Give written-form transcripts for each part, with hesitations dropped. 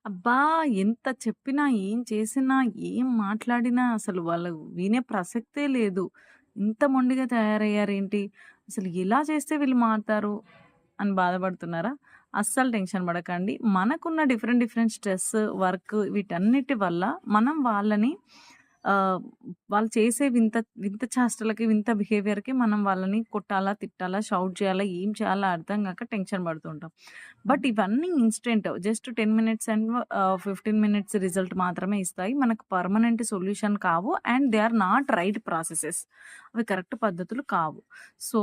అబ్బా! ఎంత చెప్పినా, ఏం చేసినా, ఏం మాట్లాడినా అసలు వాళ్ళు వినే ప్రసక్తే లేదు. ఇంత మొండిగా తయారయ్యారేంటి? అసలు ఎలా చేస్తే వీళ్ళు మారతారు అని బాధపడుతున్నారా? అస్సలు టెన్షన్ పడకండి. మనకున్న డిఫరెంట్ డిఫరెంట్ స్ట్రెస్, వర్క్ వీటన్నిటి వల్ల మనం వాళ్ళని ఆహ్, వాళ్ళు చేసే వింత వింత చేష్టలకి, వింత బిహేవియర్‌కి మనం వాళ్ళని కొట్టాలా, తిట్టాలా, షౌట్ చేయాలా, ఏం చేయాలో అర్థం గాక టెన్షన్ పడుతూ ఉంటాం. బట్ ఇవన్నీ instant. Just 10 minutes and 15 minutes result మాత్రమే ఇస్తాయి. మనకు పర్మనెంట్ సొల్యూషన్ కావు. And they are not right processes. అవి కరెక్ట్ పద్ధతులు కావు. సో,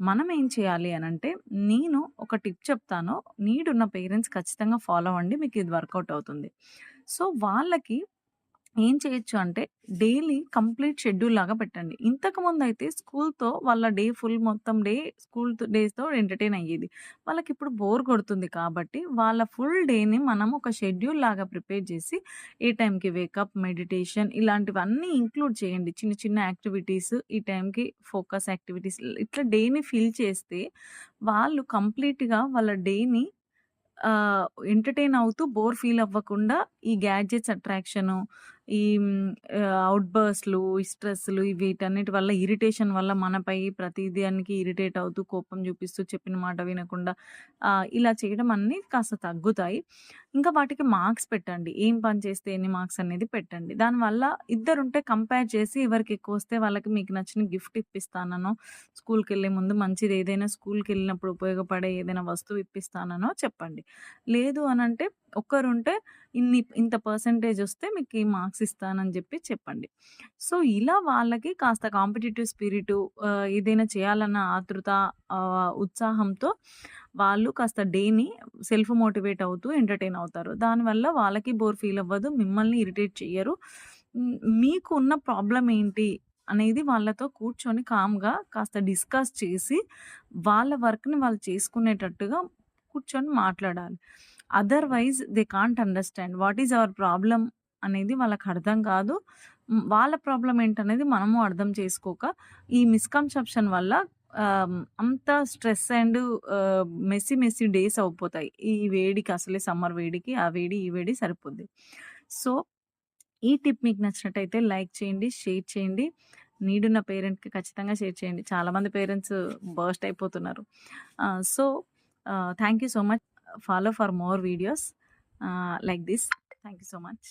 మనం ఏం చేయాలి అనంటే, నేను ఒక టిప్ చెప్తాను. నీడ్ ఉన్న పేరెంట్స్ ఖచ్చితంగా ఫాలో అవ్వండి. మీకు ఇది వర్కౌట్ అవుతుంది. సో, వాళ్ళకి ఏం చేయొచ్చు అంటే, డైలీ కంప్లీట్ షెడ్యూల్ లాగా పెట్టండి. ఇంతకుముందయితే స్కూల్‌తో వాళ్ళ డే ఫుల్ మొత్తం డే డేస్‌తో ఎంటర్‌టైన్ అయ్యేది. వాళ్ళకిప్పుడు బోర్ కొడుతుంది కాబట్టి, వాళ్ళ ఫుల్ డేని మనం ఒక షెడ్యూల్ లాగా ప్రిపేర్ చేసి, ఏ టైంకి వేకప్, మెడిటేషన్ ఇలాంటివన్నీ ఇంక్లూడ్ చేయండి. చిన్న చిన్న యాక్టివిటీస్, ఈ టైంకి ఫోకస్ యాక్టివిటీస్ ఇట్లా డేని ఫిల్ చేస్తే, వాళ్ళు కంప్లీట్‌గా వాళ్ళ డేని ఆహ్, ఎంటర్‌టైన్ అవుతూ బోర్ ఫీల్ అవ్వకుండా ఈ గ్యాడ్జెట్స్ అట్రాక్షను, ఈ ఔట్ బర్స్ట్‌లు, ఈ స్ట్రెస్‌లు వీటన్నిటి వల్ల ఇరిటేషన్ వల్ల మనపై ప్రతి దానికి ఇరిటేట్ అవుతూ, కోపం చూపిస్తూ, చెప్పిన మాట వినకుండా ఇలా చేయడం అన్నీ కాస్త తగ్గుతాయి. ఇంకా వాటికి మార్క్స్ పెట్టండి. ఏం పని చేస్తే ఎన్ని మార్క్స్ అనేది పెట్టండి. దానివల్ల ఇద్దరుంటే కంపేర్ చేసి ఎవరికి ఎక్కువొస్తే వాళ్ళకి మీకు నచ్చిన గిఫ్ట్ ఇప్పిస్తాననో, స్కూల్‌కెళ్ళే ముందు మంచిది ఏదైనా స్కూల్‌కెళ్ళినప్పుడు ఉపయోగపడే ఏదైనా వస్తువు ఇప్పిస్తాననో చెప్పండి. లేదు అనంటే ఒక్కరుంటే ఇంత పర్సెంటేజొస్తే మీకు ఈ మార్క్స్ ఇస్తానని జెప్పి చెప్పండి. సో, ఇలా వాళ్ళకి కాస్త కాంపిటీటివ్ స్పిరిటు ఏదైనా చేయాలన్న ఆతృత, ఉత్సాహంతో వాళ్ళు కాస్త డేని సెల్ఫ్ మోటివేట్ అవుతూ ఎంటర్‌టైన్ అవుతారు. దానివల్ల వాళ్ళకి బోర్ ఫీల్ అవ్వదు. మిమ్మల్ని ఇరిటేట్ చెయ్యరు. హ్మ్. మీకు ఉన్న ప్రాబ్లమ్ ఏంటి అనేది వాళ్ళతో కూర్చొని కామ్‌గా కాస్త డిస్కస్ చేసి, వాళ్ళ వర్క్‌ని వాళ్ళు చేసుకునేటట్టుగా కూర్చొని మాట్లాడాలి. Otherwise they can't understand what is our problem అనేది వాళ్ళకర్థం కాదు. వాళ్ళ ప్రాబ్లమ్ ఏంటనేది మనము అర్థం చేసుకోక, ఈ మిస్‌కన్సెప్షన్ వల్ల అంత స్ట్రెస్ అండ్ మెస్సీ డేస్ అయిపోతాయి. ఈ వేడికి అసలే సమ్మర్ వేడికి ఆ వేడి, ఈ వేడి సరిపోద్ది. సో, ఈ టిప్ మీకు నచ్చినట్టయితే లైక్ చేయండి, షేర్ చేయండి. నీడున్న పేరెంట్‌కి ఖచ్చితంగా షేర్ చేయండి. చాలామంది పేరెంట్స్ బర్స్ట్ అయిపోతున్నారు. So, thank you so much. Follow for more videos like this. Thank you so much.